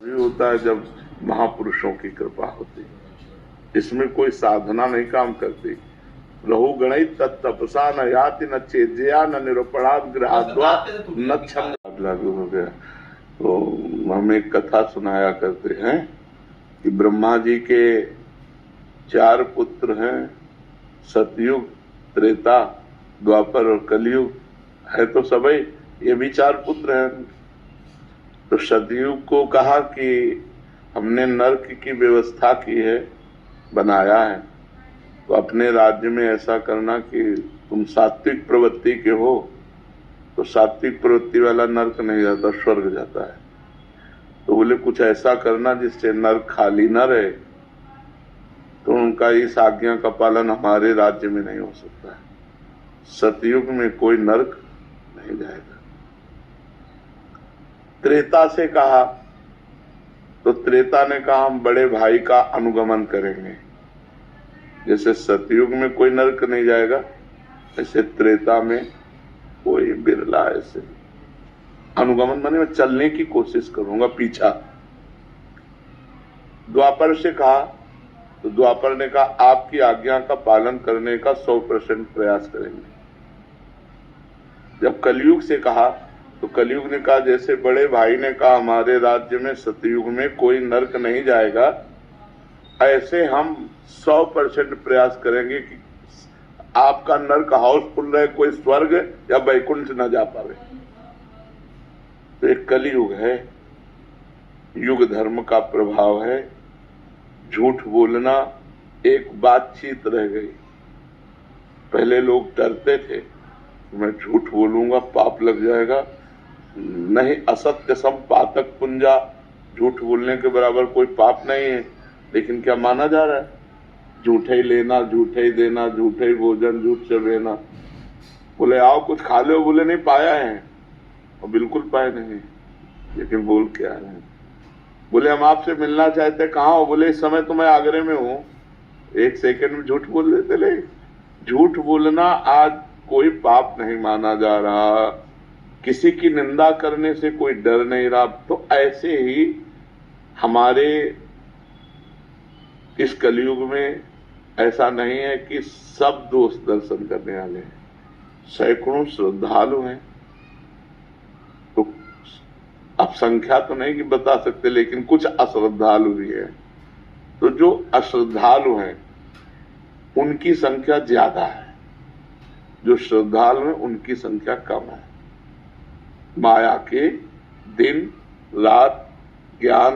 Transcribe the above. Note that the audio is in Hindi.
भी होता है जब महापुरुषों की कृपा होती है। इसमें कोई साधना नहीं काम करती। रहु गणित तत्तपसा न याति न चेजया न निरूपणात् ग्रहाद्वा न छम लागू हो गया। तो हम एक कथा सुनाया करते हैं कि ब्रह्मा जी के 4 पुत्र हैं, सतयुग, त्रेता, द्वापर और कलयुग है तो सभी ये भी 4 पुत्र हैं। तो सतयुग को कहा कि हमने नरक की व्यवस्था की है, बनाया है, तो अपने राज्य में ऐसा करना कि तुम सात्विक प्रवृत्ति के हो तो सात्विक प्रवृत्ति वाला नरक नहीं जाता, स्वर्ग जाता है। तो बोले कुछ ऐसा करना जिससे नरक खाली न रहे। तो उनका इस आज्ञा का पालन हमारे राज्य में नहीं हो सकता है। सतयुग में कोई नरक नहीं जाएगा। त्रेता से कहा तो त्रेता ने कहा हम बड़े भाई का अनुगमन करेंगे। जैसे सतयुग में कोई नरक नहीं जाएगा, ऐसे त्रेता में कोई बिरला ऐसे अनुगमन माने मैं चलने की कोशिश करूंगा पीछा। द्वापर से कहा तो द्वापर ने कहा आपकी आज्ञा का पालन करने का 100% प्रयास करेंगे। जब कलयुग से कहा तो कलयुग ने कहा जैसे बड़े भाई ने कहा हमारे राज्य में सतयुग में कोई नरक नहीं जाएगा, ऐसे हम 100% प्रयास करेंगे कि आपका नरक हाउसफुल रहे, कोई स्वर्ग या वैकुंठ न जा पावे। तो एक कलयुग है, युग धर्म का प्रभाव है। झूठ बोलना एक बातचीत रह गई। पहले लोग डरते थे मैं झूठ बोलूंगा पाप लग जाएगा, नहीं असत्य सम पातक पुंजा, झूठ बोलने के बराबर कोई पाप नहीं है। लेकिन क्या माना जा रहा है? झूठे ही लेना, झूठे ही देना, झूठे ही भोजन, झूठ से बहना। बोले आओ कुछ खा लो, बोले नहीं पाया है, और बिल्कुल पाए नहीं, लेकिन बोल के आ रहे हैं। बोले हम आपसे मिलना चाहते, कहाँ हो? बोले इस समय तो मैं आगरे में हूँ। 1 सेकंड में झूठ बोल देते। ले झूठ बोलना आज कोई पाप नहीं माना जा रहा, किसी की निंदा करने से कोई डर नहीं रहा। तो ऐसे ही हमारे इस कलयुग में ऐसा नहीं है कि सब दोस्त दर्शन करने वाले हैं, सैकड़ों श्रद्धालु हैं। तो अब संख्या तो नहीं कि बता सकते, लेकिन कुछ अश्रद्धालु भी है। तो जो अश्रद्धालु हैं उनकी संख्या ज्यादा है, जो श्रद्धालु हैं उनकी संख्या कम है। माया के दिन रात ज्ञान